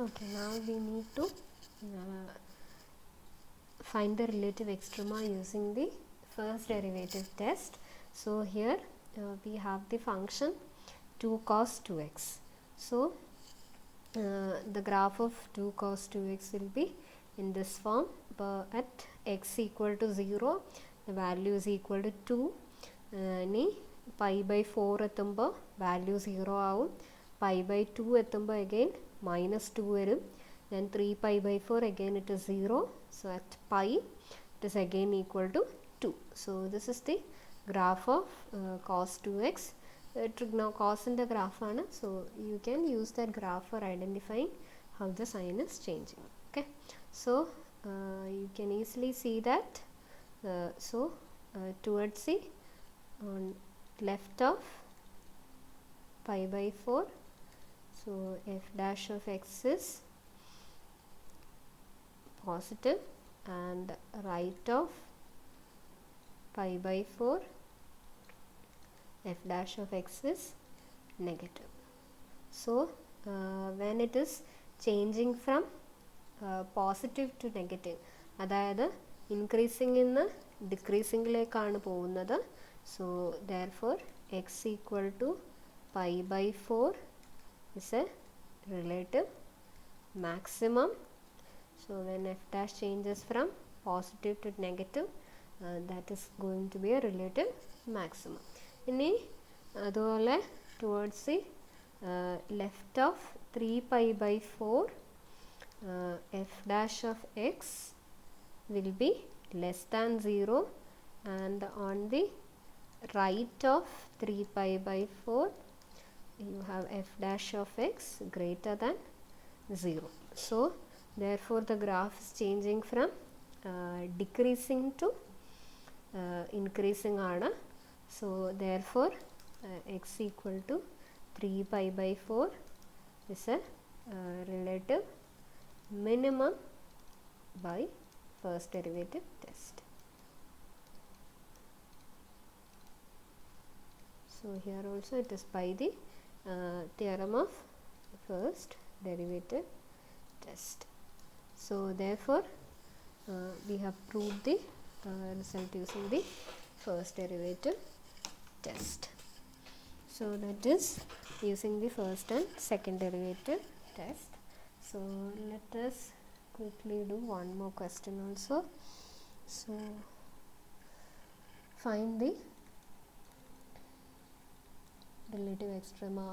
Okay, now we need to find the relative extrema using the first derivative test. So here we have the function 2 cos 2x. So the graph of 2 cos 2x will be in this form. At x equal to 0, the value is equal to 2. Pi by 4 എത്തുമ്പോൾ value 0 ആവും. Pi by 2 എത്തുമ്പോൾ again minus 2 വരും. Then 3 pi by 4 again it is 0. So at pi it is again equal to 2. So this is the graph of cos 2x. Cos in the graph ആണ്. So you can use that graph for identifying how the sign is changing. Okay. So you can easily see that. Towards the on left of pi by 4, so f dash of x is positive, and right of pi by 4, f dash of x is negative. So when it is changing from positive to negative, അതായത് increasing in decreasing ലേക്കാണ് പോകുന്നത്. So therefore x equal to pi by 4 is a relative maximum. So when f dash changes from positive to negative, that is going to be a relative maximum. ഇനി അതുപോലെ towards the left of 3 pi by 4, f dash of x will be less than 0, and on the right of 3 pi by 4 you have f dash of x greater than 0. So therefore the graph is changing from decreasing to increasing aana. So therefore x equal to 3 pi by 4 is a relative minimum by first derivative test. So here also it is by the theorem of first derivative test. So therefore we have proved the result using the first derivative test. So that is using the first and second derivative test. So let us quickly do one more question also. So find the relative extrema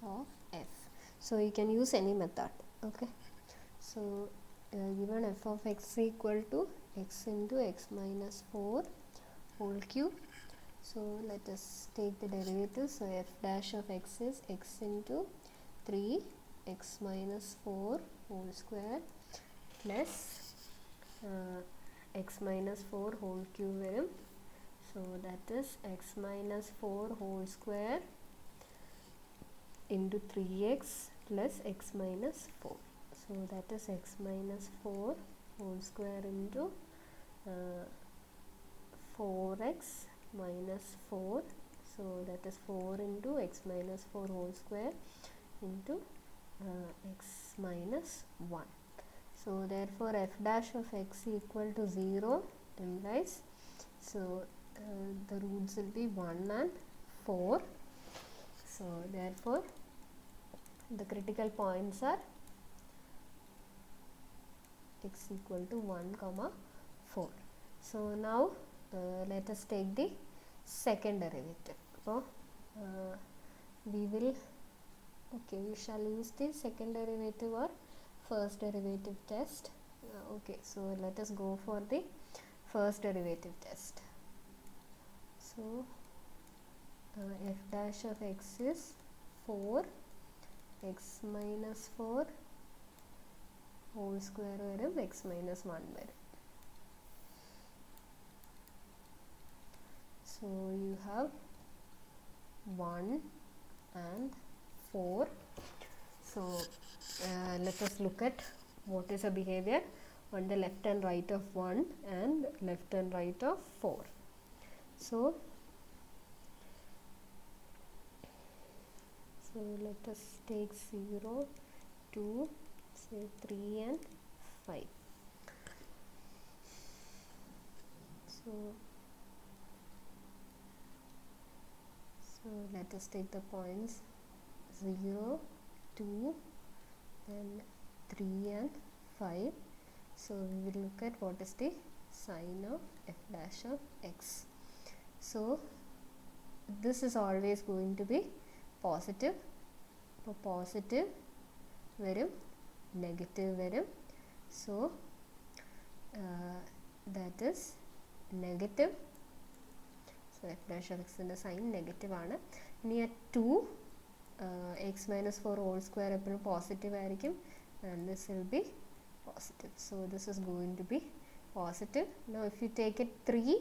of f. So you can use any method. Okay. So given f of x equal to x into x minus 4 whole cube. So let us take the derivative. So f dash of x is x into 3 x minus 4 whole square plus x minus 4 whole cube varum. So that is x minus 4 whole square into 3x plus x minus 4. So that is x minus 4 whole square into 4x minus 4. So that is 4 into x minus 4 whole square into x minus 1. So therefore f dash of x equal to 0 implies, so the roots will be 1 and 4. So therefore the critical points are x equal to 1 comma 4. So now let us take the second derivative. So we shall use the second derivative or first derivative test. Okay, so let us go for the first derivative test. So f dash of x is 4 x minus 4 whole square varum x minus 1 varum. So you have 1 and 4. So let us look at what is a behavior on the left and right of 1 and left and right of 4. So So let us take 0, 2, say 3 and 5. So let us take the points 0, 2, then 3 and 5. So we will look at what is the sign of f dash of x. So this is always going to be positive. For positive varum, negative varum. So that is negative. So f dash of x in the sign negative ആണ്. ഇനി at 2 x minus 4 whole square എപ്പോഴും positive ആയിരിക്കും, and this will be positive. So this is going to be positive. Now if you take it 3,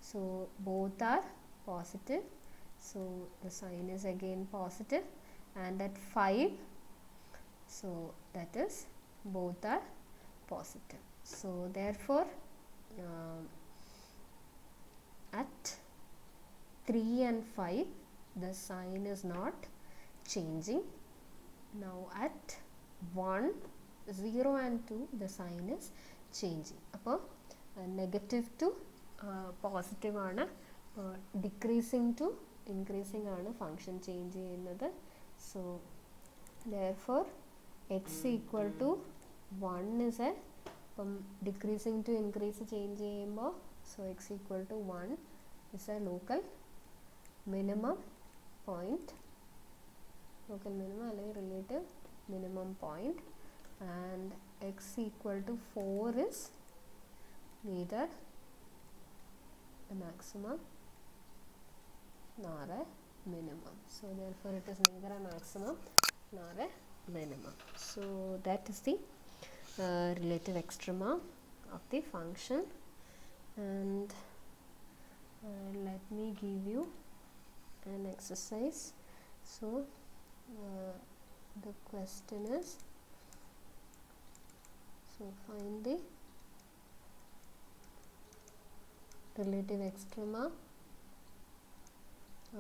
so both are positive, so the sign is again positive. And at 5, so that is both are positive. So therefore at 3 and 5 the sign is not changing. Now at 1, 0 and 2 the sign is changing. Appo negative to positive ആണ്, decreasing to increasing ആണ് function change ചെയ്യുന്നത്. So therefore x equal to 1 is a decreasing to increase change ചെയ്യുമ്പോൾ, so x equal to 1 is a local minimum point, local minimum അല്ലെങ്കിൽ relative minimum point, and x equal to 4 is neither a maximum nor a minimum. So therefore it is neither a maximum nor a minimum. So that is the relative extrema of the function. And let me give you an exercise. So the question is, so find the relative extrema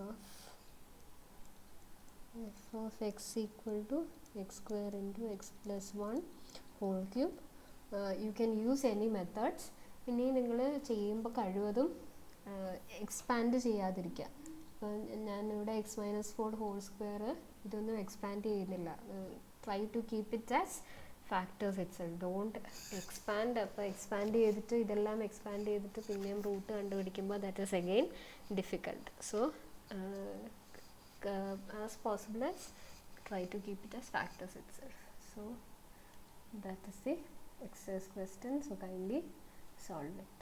of f of x equal to x square into x plus 1 whole cube. You can use any methods. പിന്നെ നിങ്ങൾ ചെയ്യുമ്പോൾ കഴിവതും expand ചെയ്യാതിരിക്കുക. ഇപ്പം ഞാനിവിടെ x minus 4 whole square ഇതൊന്നും expand ചെയ്യുന്നില്ല. Try to keep it as factors itself. Don't expand. അപ്പോൾ എക്സ്പാൻഡ് ചെയ്തിട്ട് ഇതെല്ലാം എക്സ്പാൻഡ് ചെയ്തിട്ട് പിന്നെയും റൂട്ട് കണ്ടുപിടിക്കുമ്പോൾ that is again difficult. So as possible as try to keep it as factors itself. So that is the exercise question, so kindly solve it.